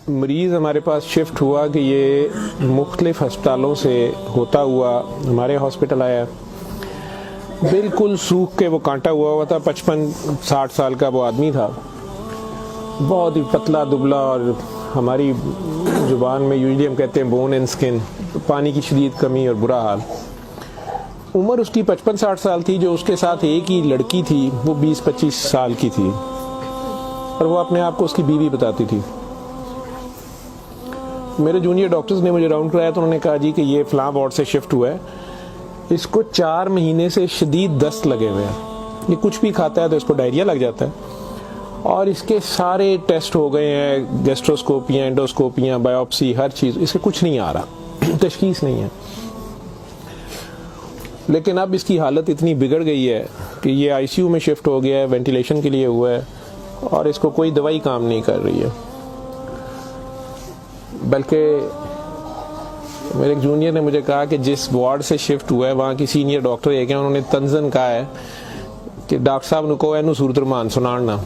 مریض ہمارے پاس شفٹ ہوا کہ یہ مختلف ہسپتالوں سے ہوتا ہوا ہمارے ہاسپٹل آیا. بالکل سوکھ کے وہ کانٹا ہوا تھا. 55-60 سال کا وہ آدمی تھا, بہت ہی پتلا دبلا, اور ہماری زبان میں یوزلی ہم کہتے ہیں بون اینڈ سکن, پانی کی شدید کمی اور برا حال. عمر اس کی 55-60 سال تھی. جو اس کے ساتھ ایک ہی لڑکی تھی وہ 20-25 سال کی تھی, اور وہ اپنے آپ کو اس کی بیوی بتاتی تھی. میرے جونیئر ڈاکٹرز نے مجھے راؤنڈ کرایا تو انہوں نے کہا جی کہ یہ فلاں وارڈ سے شفٹ ہوا ہے, اس کو 4 مہینے سے شدید دست لگے ہوئے ہیں, یہ کچھ بھی کھاتا ہے تو اس کو ڈائریا لگ جاتا ہے, اور اس کے سارے ٹیسٹ ہو گئے ہیں, گیسٹروسکوپیاں, انڈوسکوپیاں, بایوپسی, ہر چیز, اس سے کچھ نہیں آ رہا, تشخیص نہیں ہے. لیکن اب اس کی حالت اتنی بگڑ گئی ہے کہ یہ آئی سی یو میں شفٹ ہو گیا ہے, وینٹیلیشن کے لیے ہوا ہے, اور اس کو کوئی دوائی کام نہیں کر رہی ہے. بلکہ میرے ایک جونیئر نے مجھے کہا کہ جس وارڈ سے شفٹ ہوا ہے وہاں کی سینئر ڈاکٹر ایک ہیں, انہوں نے تنزن کہا ہے کہ ڈاکٹر صاحب نے کہا ہے صورت رمان سنانا,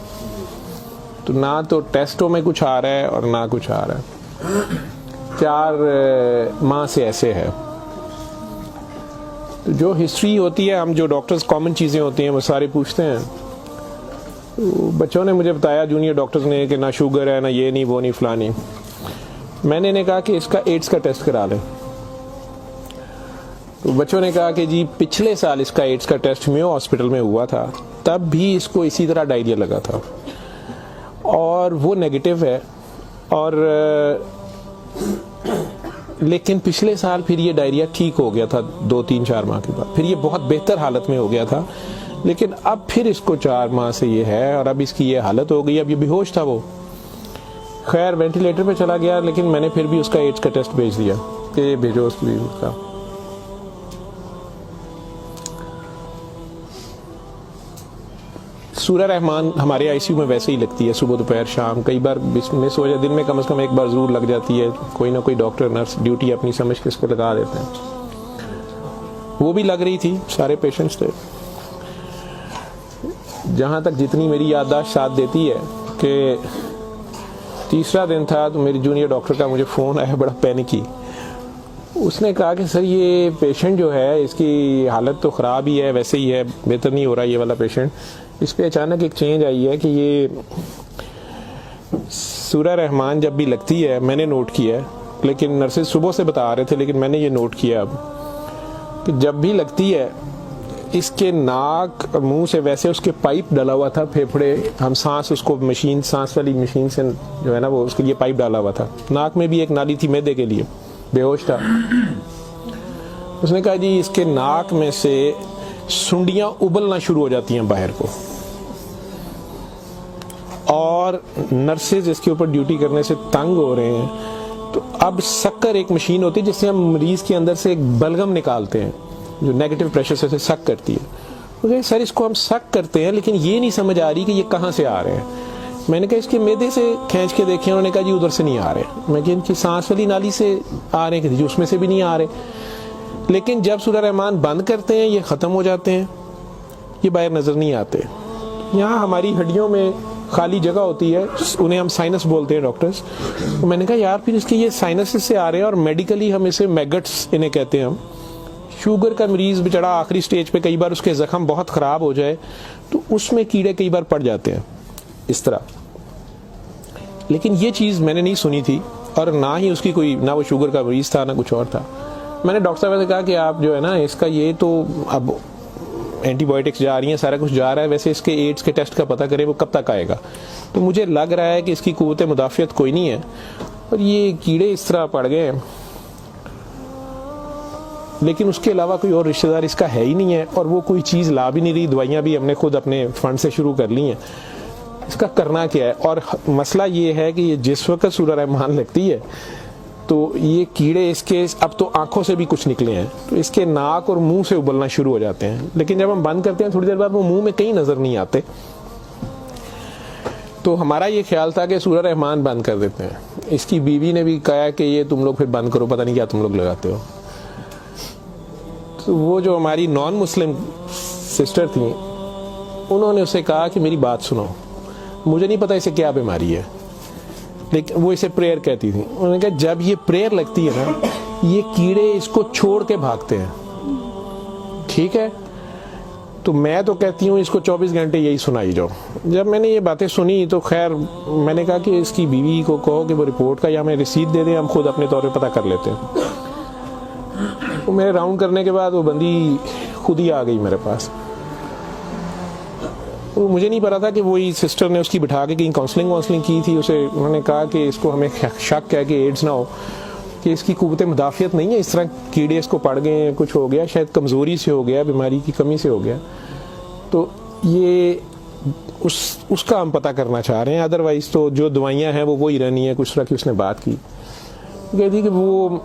تو نہ تو ٹیسٹوں میں کچھ آ رہا ہے اور نہ کچھ آ رہا ہے. 4 ماہ سے ایسے ہے. تو جو ہسٹری ہوتی ہے, ہم جو ڈاکٹرز کامن چیزیں ہوتی ہیں وہ سارے پوچھتے ہیں. تو بچوں نے مجھے بتایا, جونیئر ڈاکٹرز نے, کہ نہ شوگر ہے, نہ یہ نہیں, وہ نہیں, فلانی. میں نے کہا کہ اس کا ایڈز کا ٹیسٹ کرا لیں. تو بچوں نے کہا کہ جی پچھلے سال اس کا ایڈز کا ٹیسٹ میو ہاسپٹل میں ہوا تھا, تب بھی اس کو اسی طرح ڈائریا لگا تھا, اور وہ نیگیٹو ہے, اور لیکن پچھلے سال پھر یہ ڈائریا ٹھیک ہو گیا تھا 2-3-4 ماہ کے بعد, پھر یہ بہت بہتر حالت میں ہو گیا تھا. لیکن اب پھر اس کو 4 ماہ سے یہ ہے, اور اب اس کی یہ حالت ہو گئی. اب یہ بے ہوش تھا, وہ خیر وینٹیلیٹر پہ چلا گیا, لیکن میں نے پھر بھی اس کا ایڈز کا ٹیسٹ بھیج دیا کہ یہ بھیجو اس کی کا. سورہ رحمان ہمارے آئی سی یو میں ویسے ہی لگتی ہے, صبح دوپہر شام, کئی بار مس ہو جائے, دن میں کم از کم ایک بار ضرور لگ جاتی ہے. کوئی نہ کوئی ڈاکٹر نرس ڈیوٹی اپنی سمجھ کے اس کو لگا دیتے ہیں. وہ بھی لگ رہی تھی, سارے پیشنٹس تھے. جہاں تک جتنی میری یادداشت ساتھ دیتی ہے کہ تیسرا دن تھا تو میری جونیئر ڈاکٹر کا مجھے فون آیا, بڑا پینکی. اس نے کہا کہ سر یہ پیشنٹ جو ہے اس کی حالت تو خراب ہی ہے, ویسے ہی ہے, بہتر نہیں ہو رہا یہ والا پیشنٹ. اس پہ اچانک ایک چینج آئی ہے کہ یہ سورہ رحمان جب بھی لگتی ہے, میں نے نوٹ کیا ہے, لیکن نرسز صبح سے بتا رہے تھے, لیکن میں نے یہ نوٹ کیا اب کہ جب بھی لگتی ہے اس کے ناک اور منہ سے ویسے اس کے پائپ ڈالا ہوا تھا, پھیپھڑے, ہم سانس اس کو مشین, سانس والی مشین سے جو ہے نا وہ اس کے لیے پائپ ڈالا ہوا تھا. ناک میں بھی ایک نالی تھی معدے کے لیے, بے ہوش تھا. اس نے کہا جی اس کے ناک میں سے سنڈیاں ابلنا شروع ہو جاتی ہیں باہر کو, اور نرسز اس کے اوپر ڈیوٹی کرنے سے تنگ ہو رہے ہیں. تو اب سکر ایک مشین ہوتی ہے جس سے ہم مریض کے اندر سے ایک بلغم نکالتے ہیں جو نیگیٹو پریشر سے سک کرتی ہے. سر اس کو ہم سک کرتے ہیں, لیکن یہ نہیں سمجھ آ رہی کہ یہ کہاں سے آ رہے ہیں. میں نے کہا اس کے معدے سے کھینچ کے دیکھیں, انہوں نے کہا جی ادھر سے نہیں آ رہے. میں کہ ان کی سانس والی نالی سے آ رہے ہیں, جی اس میں سے بھی نہیں آ رہے. لیکن جب سورہ رحمان بند کرتے ہیں یہ ختم ہو جاتے ہیں, یہ باہر نظر نہیں آتے. یہاں ہماری ہڈیوں میں خالی جگہ ہوتی ہے, انہیں ہم سائنس بولتے ہیں ڈاکٹرز. تو میں نے کہا یار پھر اس کے یہ سائنس سے آ رہے ہیں, اور میڈیکلی ہم اسے میگٹس انہیں کہتے ہیں. ہم شوگر کا مریض بچڑا آخری سٹیج پہ, کئی بار اس کے زخم بہت خراب ہو جائے تو اس میں کیڑے کئی بار پڑ جاتے ہیں اس طرح. لیکن یہ چیز میں نے نہیں سنی تھی, اور نہ ہی اس کی کوئی, نہ وہ شوگر کا مریض تھا نہ کچھ اور تھا. میں نے ڈاکٹر صاحب سے کہا کہ آپ جو ہے نا اس کا یہ تو اب اینٹی بایوٹکس جا رہی ہیں, سارا کچھ جا رہا ہے, ویسے اس کے ایڈز کے ٹیسٹ کا پتہ کریں وہ کب تک آئے گا. تو مجھے لگ رہا ہے کہ اس کی قوت مدافعت کوئی نہیں ہے, اور یہ کیڑے اس طرح پڑ گئے ہیں, لیکن اس کے علاوہ کوئی اور رشتہ دار اس کا ہے ہی نہیں ہے, اور وہ کوئی چیز لا بھی نہیں رہی. دوائیاں بھی ہم نے خود اپنے فنڈ سے شروع کر لی ہیں. اس کا کرنا کیا ہے؟ اور مسئلہ یہ ہے کہ یہ جس وقت سورہ رحمان لگتی ہے تو یہ کیڑے اس کے اب تو آنکھوں سے بھی کچھ نکلے ہیں, تو اس کے ناک اور منہ سے ابلنا شروع ہو جاتے ہیں. لیکن جب ہم بند کرتے ہیں تھوڑی دیر بعد وہ منہ میں کہیں نظر نہیں آتے. تو ہمارا یہ خیال تھا کہ سورہ رحمان بند کر دیتے ہیں. اس کی بیوی نے بھی کہا کہ یہ تم لوگ پھر بند کرو, پتہ نہیں کیا تم لوگ لگاتے ہو. تو وہ جو ہماری نان مسلم سسٹر تھیں, انہوں نے اسے کہا کہ میری بات سنو, مجھے نہیں پتا اسے کیا بیماری ہے, لیکن وہ اسے پریئر کہتی تھی. انہوں نے کہا جب یہ پریئر لگتی ہے نا یہ کیڑے اس کو چھوڑ کے بھاگتے ہیں. ٹھیک ہے, تو میں تو کہتی ہوں اس کو 24 گھنٹے یہی سنائی جاؤ. جب میں نے یہ باتیں سنی تو خیر میں نے کہا کہ اس کی بیوی کو کہو کہ وہ رپورٹ کا یا ہمیں رسید دے دیں, ہم خود اپنے طور پہ پتہ کر لیتے ہیں. تو میرے راؤنڈ کرنے کے بعد وہ بندی خود ہی آ گئی میرے پاس. مجھے نہیں پتا تھا کہ وہی سسٹر نے اس کی بٹھا کے کہیں کاؤنسلنگ کی تھی. اسے انہوں نے کہا کہ اس کو ہمیں شک ہے کہ ایڈز نہ ہو, کہ اس کی قوت مدافعت نہیں ہے, اس طرح کیڑے اس کو پڑ گئے ہیں, کچھ ہو گیا, شاید کمزوری سے ہو گیا, بیماری کی کمی سے ہو گیا. تو یہ اس کا ہم پتہ کرنا چاہ رہے ہیں. ادروائز تو جو دوائیاں ہیں وہ وہی رہنی ہیں. کچھ طرح کی اس نے بات کی, کہتی کہ وہ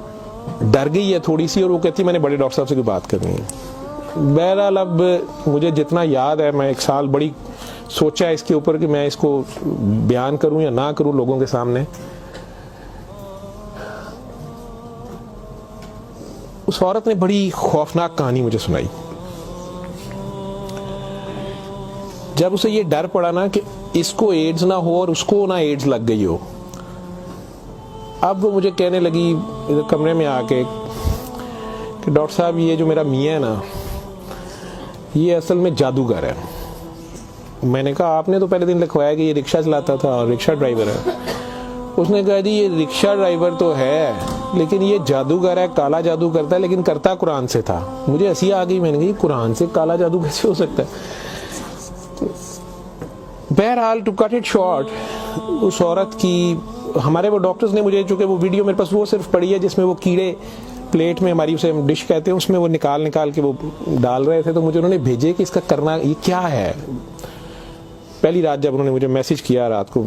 ڈر گئی ہے تھوڑی سی, اور وہ کہتی میں نے بڑے ڈاکٹر صاحب سے کوئی بات کرنی ہے. بہرحال اب مجھے جتنا یاد ہے میں 1 سال بڑی سوچا ہے اس کے اوپر کہ میں اس کو بیان کروں یا نہ کروں لوگوں کے سامنے. اس عورت نے بڑی خوفناک کہانی مجھے سنائی. جب اسے یہ ڈر پڑا نا کہ اس کو ایڈز نہ ہو اور اس کو نہ ایڈز لگ گئی ہو, اب وہ مجھے کہنے لگی ادھر کمرے میں آ کے کہ ڈاکٹر صاحب یہ جو میرا میاں ہے نا یہ اصل میں جادوگر ہے. میں نے کہا آپ نے تو پہلے دن لکھوایا کہ یہ رکشہ چلاتا تھا اور رکشہ ڈرائیور ہے. اس نے کہا جی یہ رکشہ ڈرائیور تو ہے لیکن یہ جادوگر ہے, کالا جادو کرتا ہے, لیکن کرتا قرآن سے تھا. مجھے ہنسی آ گئی, میں نے کہا قرآن سے کالا جادو کیسے ہو سکتا ہے. بہرحال ٹو کٹ اٹ شارٹ, اس عورت کی ہمارے وہ ڈاکٹرز نے مجھے, چونکہ وہ ویڈیو میرے پاس وہ صرف پڑی ہے جس میں وہ کیڑے پلیٹ میں ہماری اسے ڈش کہتے ہیں اس میں وہ نکال کے وہ ڈال رہے تھے, تو مجھے انہوں نے بھیجے کہ اس کا کرنا یہ کیا ہے. پہلی رات جب انہوں نے مجھے میسج کیا رات کو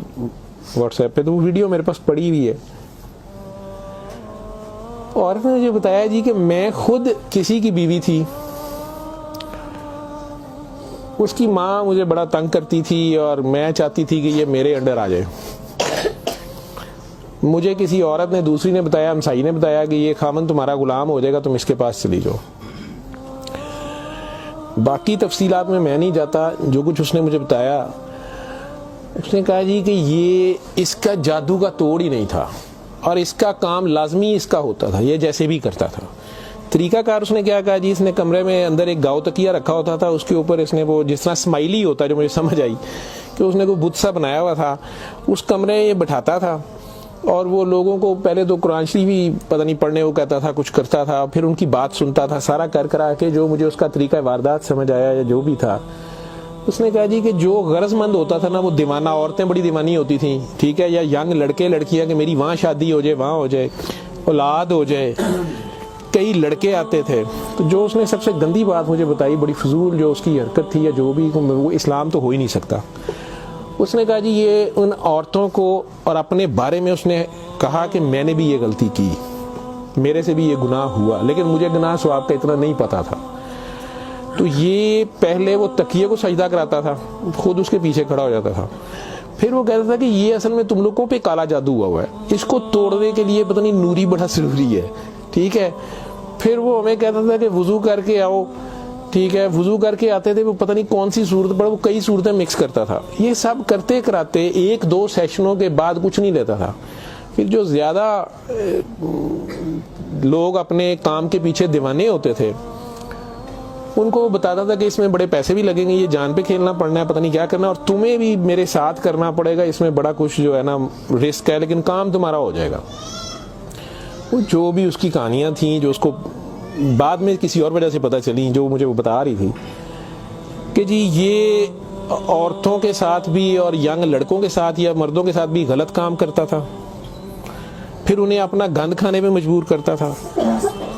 واٹس ایپ پہ, تو وہ ویڈیو میرے پاس پڑی ہوئی ہے. اور نے مجھے بتایا جی کہ میں خود کسی کی بیوی تھی, اس کی ماں مجھے بڑا تنگ کرتی تھی اور میں چاہتی تھی کہ یہ میرے انڈر آ جائے. مجھے کسی عورت نے, دوسری نے بتایا, ہمسائی نے بتایا کہ یہ خامن تمہارا غلام ہو جائے گا, تم اس کے پاس چلی جاؤ. باقی تفصیلات میں نہیں جاتا. جو کچھ اس نے مجھے بتایا, اس نے کہا جی کہ یہ اس کا جادو کا توڑ ہی نہیں تھا اور اس کا کام لازمی اس کا ہوتا تھا, یہ جیسے بھی کرتا تھا. طریقہ کار اس نے کیا کہا جی, اس نے کمرے میں اندر ایک گاؤ تکیہ رکھا ہوتا تھا, اس کے اوپر اس نے وہ جس طرح اسمائلی ہوتا ہے, جو مجھے سمجھ آئی کہ اس نے کوئی بت سا بنایا ہوا تھا, اس کمرے یہ بٹھاتا تھا اور وہ لوگوں کو پہلے تو قرآن شریف بھی پتہ نہیں پڑھنے وہ کہتا تھا, کچھ کرتا تھا, پھر ان کی بات سنتا تھا, سارا کرا کے جو مجھے اس کا طریقہ واردات سمجھ آیا یا جو بھی تھا. اس نے کہا جی کہ جو غرض مند ہوتا تھا نا, وہ دیوانہ عورتیں بڑی دیوانی ہوتی تھیں, ٹھیک ہے, یا ینگ لڑکے لڑکیاں کہ میری وہاں شادی ہو جائے, وہاں ہو جائے, اولاد ہو جائے, کئی لڑکے آتے تھے. تو جو اس نے سب سے گندی بات مجھے بتائی, بڑی فضول جو اس کی حرکت تھی یا جو بھی, وہ اسلام تو ہو ہی نہیں سکتا. اس نے کہا جی یہ ان عورتوں کو, اور اپنے بارے میں اس نے کہا کہ میں نے بھی یہ غلطی کی, میرے سے بھی یہ گناہ ہوا, لیکن مجھے گناہ ثواب کا اتنا نہیں پتا تھا. تو یہ پہلے وہ تکیے کو سجدہ کراتا تھا, خود اس کے پیچھے کھڑا ہو جاتا تھا, پھر وہ کہتا تھا کہ یہ اصل میں تم لوگوں پہ کالا جادو ہوا ہے, اس کو توڑنے کے لیے پتہ نہیں نوری بڑا ضروری ہے, ٹھیک ہے. پھر وہ ہمیں کہتا تھا کہ وضو کر کے آؤ, ٹھیک ہے, وضو کر کے آتے تھے, وہ پتہ نہیں کون سی صورت پر وہ کئی صورتیں مکس کرتا تھا. یہ سب کرتے کراتے 1-2 سیشنوں کے بعد کچھ نہیں لیتا تھا. پھر جو زیادہ لوگ اپنے کام کے پیچھے دیوانے ہوتے تھے, ان کو بتاتا تھا کہ اس میں بڑے پیسے بھی لگیں گے, یہ جان پہ کھیلنا پڑنا ہے, پتہ نہیں کیا کرنا, اور تمہیں بھی میرے ساتھ کرنا پڑے گا, اس میں بڑا کچھ جو ہے نا رسک ہے, لیکن کام تمہارا ہو جائے گا. وہ جو بھی اس کی کہانیاں تھیں, جو اس کو بعد میں کسی اور وجہ سے پتہ چلی, جو مجھے وہ بتا رہی تھی کہ جی یہ عورتوں کے ساتھ بھی اور ینگ لڑکوں کے ساتھ یا مردوں کے ساتھ بھی غلط کام کرتا تھا, پھر انہیں اپنا گند کھانے میں مجبور کرتا تھا,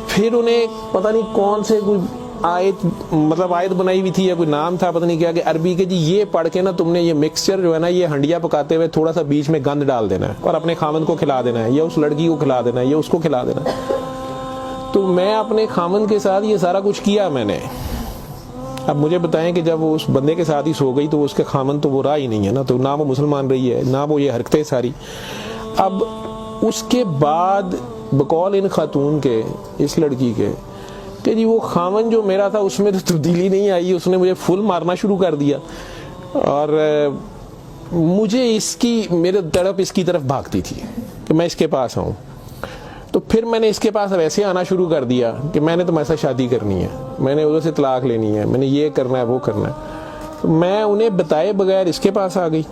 پھر انہیں پتہ نہیں کون سے کوئی آیت بنائی ہوئی تھی یا کوئی نام تھا پتہ نہیں کیا, کہ عربی کے جی یہ پڑھ کے نا تم نے یہ مکسچر جو ہے نا, یہ ہنڈیا پکاتے ہوئے تھوڑا سا بیچ میں گند ڈال دینا ہے اور اپنے خامند کو کھلا دینا ہے, یا اس لڑکی کو کھلا دینا ہے, یا اس کو کھلا دینا ہے. تو میں اپنے خامند کے ساتھ یہ سارا کچھ کیا میں نے. اب مجھے بتائیں کہ جب وہ اس بندے کے ساتھ ہی سو گئی تو اس کے خامند تو وہ رہا ہی نہیں ہے نا, تو نہ وہ مسلمان رہی ہے, نہ وہ یہ حرکتیں ساری. اب اس کے بعد بقول ان خاتون کے, اس لڑکی کے, کہ جی وہ خامن جو میرا تھا اس میں تو تبدیلی نہیں آئی, اس نے مجھے فل مارنا شروع کر دیا, اور مجھے اس کی میرے تڑپ اس کی طرف بھاگتی تھی کہ میں اس کے پاس آؤں. تو پھر میں نے اس کے پاس ویسے آنا شروع کر دیا کہ میں نے تمہارے ساتھ شادی کرنی ہے, میں نے ادھر سے طلاق لینی ہے, میں نے یہ کرنا ہے وہ کرنا ہے. تو میں انہیں بتائے بغیر اس کے پاس آ گئی.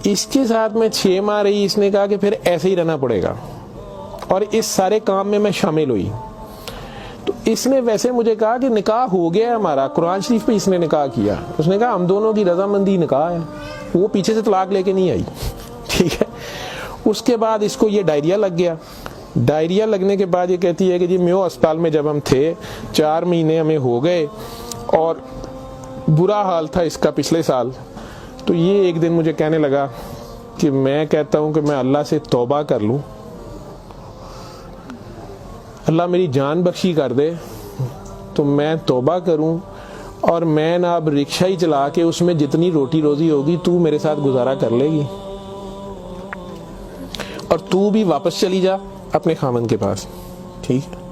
اس کے ساتھ میں 6 ماہ رہی. اس نے کہا کہ پھر ایسے ہی رہنا پڑے گا, اور اس سارے کام میں شامل ہوئی. تو اس نے ویسے مجھے کہا کہ نکاح ہو گیا ہے ہمارا, قرآن شریف پہ اس نے نکاح کیا. اس نے کہا ہم دونوں کی رضامندی نکاح ہے, وہ پیچھے سے طلاق لے کے نہیں آئی. ٹھیک ہے. اس کے بعد اس کو یہ ڈائریا لگ گیا. ڈائریا لگنے کے بعد یہ کہتی ہے کہ جی میو اسپتال میں جب ہم تھے 4 مہینے ہمیں ہو گئے, اور برا حال تھا اس کا پچھلے سال. تو یہ ایک دن مجھے کہنے لگا کہ میں کہتا ہوں کہ میں اللہ سے توبہ کر لوں, اللہ میری جان بخشی کر دے, تو میں توبہ کروں, اور میں نہ اب رکشہ ہی چلا کے اس میں جتنی روٹی روزی ہوگی تو میرے ساتھ گزارا کر لے گی, اور تو بھی واپس چلی جا اپنے خامن کے پاس. ٹھیک ہے.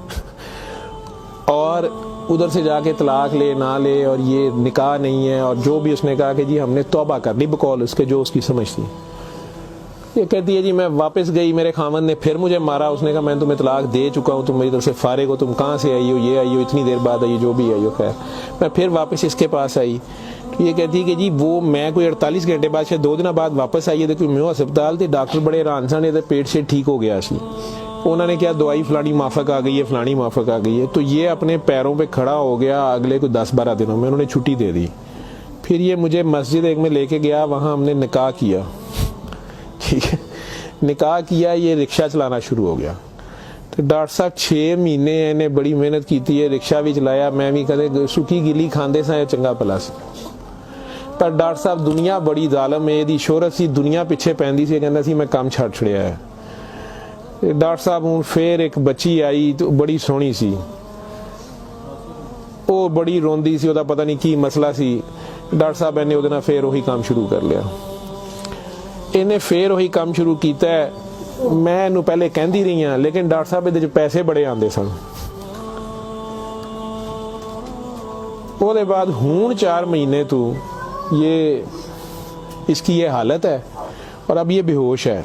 اور ادھر سے جا کے طلاق لے نہ لے, اور یہ نکاح نہیں ہے, اور جو بھی اس نے کہا کہ جی ہم نے توبہ کر لی بقول اس کے جو اس کی سمجھ تھی. یہ کہتی ہے جی میں واپس گئی, میرے خامن نے پھر مجھے مارا. اس نے کہا میں تمہیں طلاق دے چکا ہوں, تم میری طرف سے فارغ ہو, تم کہاں سے آئی ہو, یہ آئی ہو, اتنی دیر بعد آئی ہو, جو بھی آئی ہو. خیر میں پھر واپس اس کے پاس آئی. یہ کہتی ہے کہ جی وہ میں کوئی 48 گھنٹے بعد شاید 2 دن بعد واپس آئی ہے. دیکھو میں ہسپتال تھی, ڈاکٹر بڑے حیران سن, پیٹ سے ٹھیک ہو گیا سی. انہوں نے کیا دوائی فلانی مافک آ گئی ہے, فلانی مافک آ گئی ہے. تو یہ اپنے پیروں پہ کھڑا ہو گیا. اگلے کوئی 10-12 دنوں میں انہوں نے چھٹی دے دی. پھر یہ مجھے مسجد ایک میں لے کے گیا, وہاں ہم نے نکاح کیا. ٹھیک ہے. نکاح کیا, یہ رکشہ چلانا شروع ہو گیا. تو ڈاکٹر صاحب 6 مہینے انہیں بڑی محنت کی تھی, رکشہ بھی چلایا, میں بھی کدے سکی گلی کھاندے سا چنگا پلا سی. پر ڈاکٹر صاحب دنیا بڑی ظالم ہے, دی شہرت سی دنیا پیچھے پیندی سی, کہندا سی میں کام چھڑ چھڑیا ہے. ڈاکٹر صاحب ہوں پھر ایک بچی آئی تو بڑی سونی سی, وہ بڑی روندی سی, وہ پتہ نہیں کی مسئلہ سی. ڈاکٹر صاحب نے وہ پھر وہی کام شروع کر لیا. انہیں پھر وہی کام شروع کیتا ہے. میں انہوں پہلے کہندی رہی ہوں, لیکن ڈاکٹر صاحب دے پیسے بڑے آندے سن. وہ دے بعد ہون 4 مہینے تو یہ اس کی یہ حالت ہے, اور اب یہ بے ہوش ہے.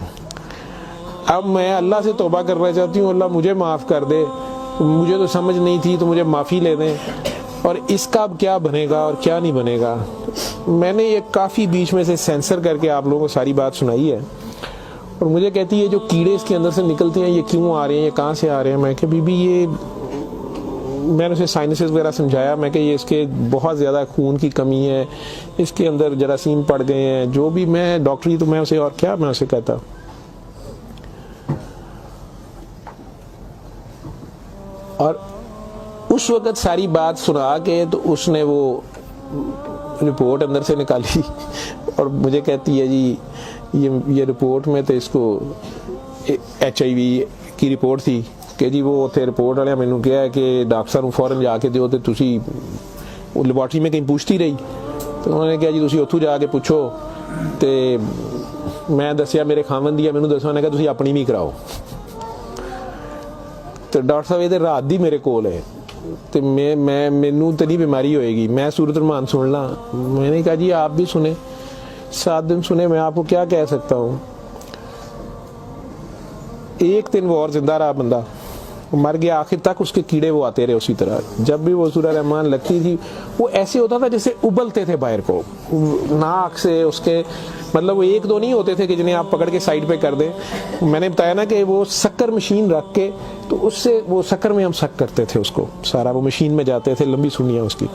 اب میں اللہ سے توبہ کرنا چاہتی ہوں, اللہ مجھے معاف کر دے, مجھے تو سمجھ نہیں تھی, تو مجھے معافی لے دیں, اور اس کا اب کیا بنے گا اور کیا نہیں بنے گا. میں نے یہ کافی بیچ میں سے سینسر کر کے آپ لوگوں کو ساری بات سنائی ہے. اور مجھے کہتی ہے جو کیڑے اس کے اندر سے نکلتے ہیں یہ کیوں آ رہے ہیں, یہ کہاں سے آ رہے ہیں. میں کہ بی بی یہ میں نے اسے سائنسز وغیرہ سمجھایا. میں کہ یہ اس کے بہت زیادہ خون کی کمی ہے, اس کے اندر جراثیم پڑ گئے ہیں, جو بھی. میں ڈاکٹری تو میں اسے اور کیا میں اسے کہتا. اور اس وقت ساری بات سنا کے تو اس نے وہ رپورٹ اندر سے نکالی, اور مجھے کہتی ہے جی یہ رپورٹ میں تو اس کو HIV کی رپورٹ تھی کہ جی وہ اتنے رپورٹ والے مینوں کہا ہے کہ ڈاکٹر صاحب فوراً جا کے دیو, تو تسی وہ لیبارٹری میں کہیں پوچھتی رہی. تو انہوں نے کہا جی تسی اتھوں جا کے پوچھو. تو میں دسیا میرے خامن دی, مینوں دسو, نے کہا تسی اپنی بھی کراؤ. تو ڈاکٹر صاحب یہ رات دی میرے کول ہے, تو مینوں تو نہیں بیماری ہوئے گی, میں صورت الرحمان سن لا. میں نے کہا جی آپ بھی سنیں, 7 دن سنے, میں آپ کو کیا کہہ سکتا ہوں. 1 دن وہ اور زندہ رہا, بندہ مر گیا. آخر تک اس کے کیڑے وہ آتے رہے اسی طرح. جب بھی وہ سورہ رحمان لگتی تھی وہ ایسے ہوتا تھا جیسے ابلتے تھے باہر کو, ناک سے اس کے, مطلب وہ 1-2 نہیں ہوتے تھے کہ جنہیں آپ پکڑ کے سائڈ پہ کر دیں. میں نے بتایا نا کہ وہ شکر مشین رکھ کے, تو اس سے وہ شکر میں ہم شک کرتے تھے اس کو سارا, وہ مشین میں جاتے تھے, لمبی سنیاں اس کی,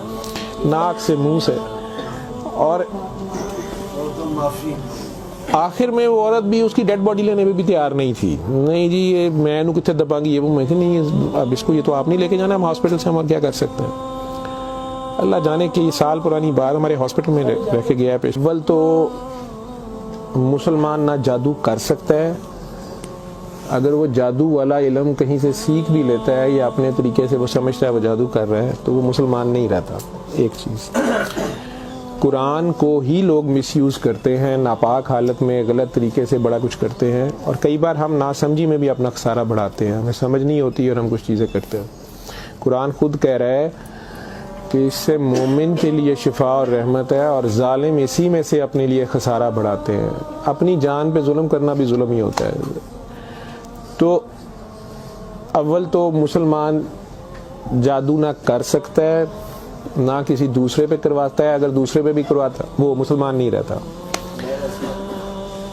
ناک سے منہ سے. اور آخر میں وہ عورت بھی اس کی ڈیڈ باڈی لینے میں بھی تیار نہیں تھی. نہیں جی یہ میں انہوں کتنے دباں گی, یہ وہ. میں کہ نہیں اب اس کو, یہ تو آپ نہیں لے کے جانا, ہم ہاسپٹل سے ہم اور کیا کر سکتے ہیں. اللہ جانے کہ یہ سال پرانی بات ہمارے ہاسپٹل میں رہ کے گیا ہے. اول تو مسلمان نہ جادو کر سکتا ہے, اگر وہ جادو والا علم کہیں سے سیکھ بھی لیتا ہے یا اپنے طریقے سے وہ سمجھتا ہے وہ جادو کر رہا ہے, تو وہ مسلمان نہیں رہتا. ایک چیز, قرآن کو ہی لوگ مس یوز کرتے ہیں, ناپاک حالت میں غلط طریقے سے بڑا کچھ کرتے ہیں, اور کئی بار ہم ناسمجھی میں بھی اپنا خسارہ بڑھاتے ہیں, ہمیں سمجھ نہیں ہوتی اور ہم کچھ چیزیں کرتے ہیں. قرآن خود کہہ رہا ہے کہ اس سے مومن کے لیے شفا اور رحمت ہے، اور ظالم اسی میں سے اپنے لیے خسارہ بڑھاتے ہیں۔ اپنی جان پہ ظلم کرنا بھی ظلم ہی ہوتا ہے۔ تو اول تو مسلمان جادو نہ کر سکتا ہے، نہ کسی دوسرے پہ کرواتا ہے، اگر دوسرے پہ بھی کرواتا وہ مسلمان نہیں رہتا۔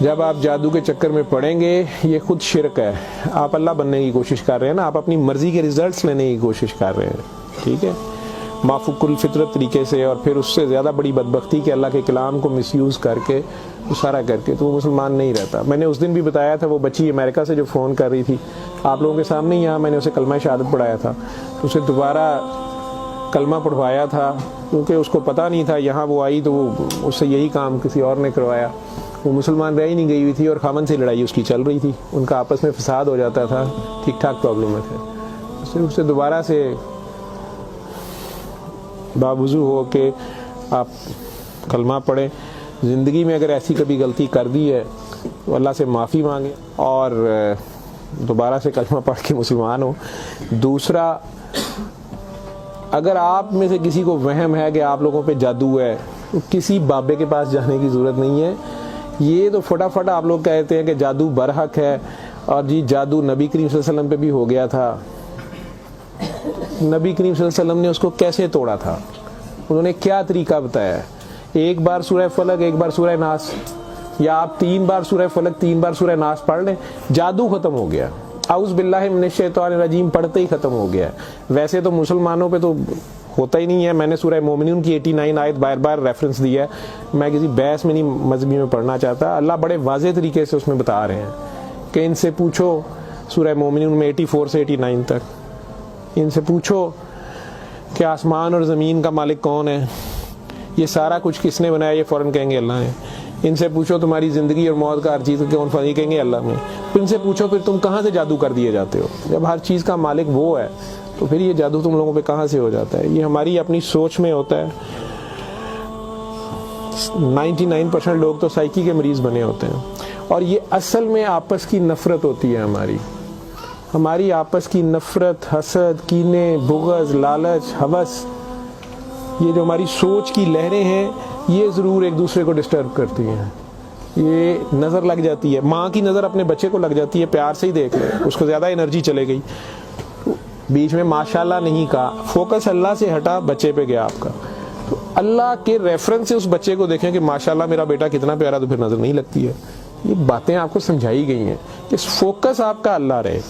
جب آپ جادو کے چکر میں پڑیں گے یہ خود شرک ہے، آپ اللہ بننے کی کوشش کر رہے ہیں نا، آپ اپنی مرضی کے ریزلٹس لینے کی کوشش کر رہے ہیں، ٹھیک ہے، مافوق الفطرت طریقے سے، اور پھر اس سے زیادہ بڑی بدبختی کہ اللہ کے کلام کو مس یوز کر کے وہ سارا کر کے، تو وہ مسلمان نہیں رہتا۔ میں نے اس دن بھی بتایا تھا، وہ بچی امریکہ سے جو فون کر رہی تھی آپ لوگوں کے سامنے ہی، یہاں میں نے اسے کلمہ شہادت پڑھایا تھا، اسے دوبارہ کلمہ پڑھوایا تھا کیونکہ اس کو پتہ نہیں تھا، یہاں وہ آئی تو وہ اس سے یہی کام کسی اور نے کروایا، وہ مسلمان رہ ہی نہیں گئی ہوئی تھی، اور خامن سے لڑائی اس کی چل رہی تھی، ان کا آپس میں فساد ہو جاتا تھا، ٹھیک ٹھاک پرابلم میں تھے۔ اسے دوبارہ سے باوضو ہو کے آپ کلمہ پڑھیں، زندگی میں اگر ایسی کبھی غلطی کر دی ہے تو اللہ سے معافی مانگیں اور دوبارہ سے کلمہ پڑھ کے مسلمان ہو۔ دوسرا، اگر آپ میں سے کسی کو وہم ہے کہ آپ لوگوں پہ جادو ہے تو کسی بابے کے پاس جانے کی ضرورت نہیں ہے۔ یہ تو فٹافٹ آپ لوگ کہتے ہیں کہ جادو برحق ہے، اور جی جادو نبی کریم صلی اللہ علیہ وسلم پہ بھی ہو گیا تھا۔ نبی کریم صلی اللہ علیہ وسلم نے اس کو کیسے توڑا تھا، انہوں نے کیا طریقہ بتایا ہے؟ ایک بار سورہ فلق، ایک بار سورہ ناس، یا آپ 3 بار سورہ فلق 3 بار سورہ ناس پڑھ لیں، جادو ختم ہو گیا۔ اعوذ باللہ من الشیطان الرجیم پڑھتے ہی ختم ہو گیا۔ ویسے تو مسلمانوں پہ تو ہوتا ہی نہیں ہے، میں نے سورہ مومنون کی 89 آیت بار بار ریفرنس دیا ہے، میں کسی بحث میں نہیں مذہبی میں پڑھنا چاہتا۔ اللہ بڑے واضح طریقے سے اس میں بتا رہے ہیں کہ ان سے پوچھو، سورہ مومنون میں 84 سے 89 تک، ان سے پوچھو کہ آسمان اور زمین کا مالک کون ہے، یہ سارا کچھ کس نے بنایا، یہ فوراً کہیں گے اللہ ہے۔ ان سے پوچھو تمہاری زندگی اور موت کا ہر چیز کون فانی، کہیں گے اللہ میں۔ ان سے پوچھو پھر تم کہاں سے جادو کر دیے جاتے ہو؟ جب ہر چیز کا مالک وہ ہے تو پھر یہ جادو تم لوگوں پہ کہاں سے ہو جاتا ہے؟ یہ ہماری اپنی سوچ میں ہوتا ہے۔ 99% لوگ تو سائیکی کے مریض بنے ہوتے ہیں، اور یہ اصل میں آپس کی نفرت ہوتی ہے، ہماری آپس کی نفرت، حسد، کینے، بغض، لالچ، ہوس، یہ جو ہماری سوچ کی لہریں ہیں یہ ضرور ایک دوسرے کو ڈسٹرب کرتی ہیں۔ یہ نظر لگ جاتی ہے، ماں کی نظر اپنے بچے کو لگ جاتی ہے، پیار سے ہی دیکھ لے، اس کو زیادہ انرجی چلے گئی، بیچ میں ماشاءاللہ نہیں کہا، فوکس اللہ سے ہٹا، بچے پہ گیا آپ کا، تو اللہ کے ریفرنس سے اس بچے کو دیکھیں کہ ماشاءاللہ میرا بیٹا کتنا پیارا، تو پھر نظر نہیں لگتی ہے۔ یہ باتیں آپ کو سمجھائی گئی ہیں کہ فوکس آپ کا اللہ رہے۔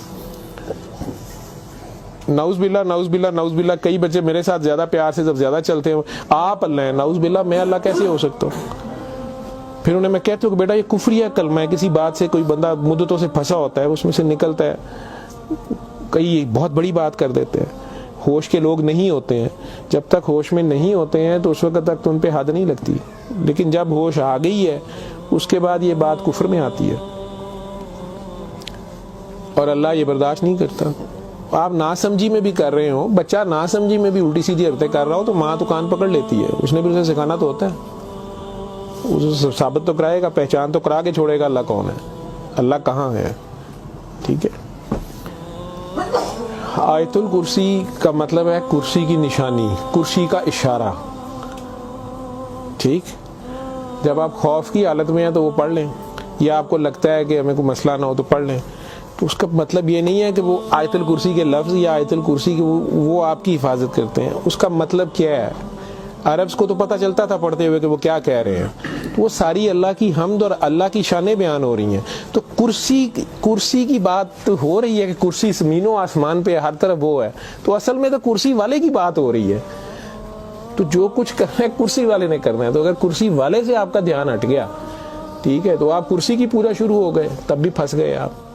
نعوذ باللہ نعوذ باللہ نعوذ باللہ، کئی بچے میرے ساتھ زیادہ پیار سے جب زیادہ چلتے ہیں، آپ اللہ ہیں، نعوذ باللہ میں اللہ کیسے ہو سکتا ہوں؟ پھر انہیں میں کہتا ہوں کہ بیٹا یہ کفریہ کلمہ ہے، کسی بات سے کوئی بندہ مدتوں سے پھنسا ہوتا ہے، اس میں سے نکلتا ہے، کئی بہت بڑی بات کر دیتے ہیں۔ ہوش کے لوگ نہیں ہوتے ہیں، جب تک ہوش میں نہیں ہوتے ہیں تو اس وقت تک تو ان پہ حد نہیں لگتی، لیکن جب ہوش آ گئی ہے اس کے بعد یہ بات کفر میں آتی ہے، اور اللہ یہ برداشت نہیں کرتا۔ آپ ناسمجھی میں بھی کر رہے ہو، بچہ ناسمجھی میں بھی الٹی سیدھی حرکتیں کر رہا ہو تو ماں تو کان پکڑ لیتی ہے، اس نے بھی اسے سکھانا تو ہوتا ہے، اسے ثابت تو کرائے گا، پہچان تو کرا کے چھوڑے گا اللہ کون ہے، اللہ کہاں ہے، ٹھیک ہے۔ آیت الکرسی کا مطلب ہے کرسی کی نشانی، کرسی کا اشارہ، ٹھیک۔ جب آپ خوف کی حالت میں ہیں تو وہ پڑھ لیں، یا آپ کو لگتا ہے کہ ہمیں کوئی مسئلہ نہ ہو تو پڑھ لیں، تو اس کا مطلب یہ نہیں ہے کہ وہ آیت الکرسی کے لفظ یا آیت الکرسی کے وہ آپ کی حفاظت کرتے ہیں، اس کا مطلب کیا ہے؟ عربز کو تو پتہ چلتا تھا پڑھتے ہوئے کہ وہ کیا کہہ رہے ہیں، تو وہ ساری اللہ کی حمد اور اللہ کی شانیں بیان ہو رہی ہیں۔ تو کرسی کی بات ہو رہی ہے کہ کرسی زمین و آسمان پہ ہر طرف وہ ہے، تو اصل میں تو کرسی والے کی بات ہو رہی ہے، تو جو کچھ کرنا ہے کرسی والے نے کرنا ہے، تو اگر کرسی والے سے آپ کا دھیان ہٹ گیا، ٹھیک ہے، تو آپ کرسی کی پوجا شروع ہو گئے، تب بھی پھنس گئے آپ۔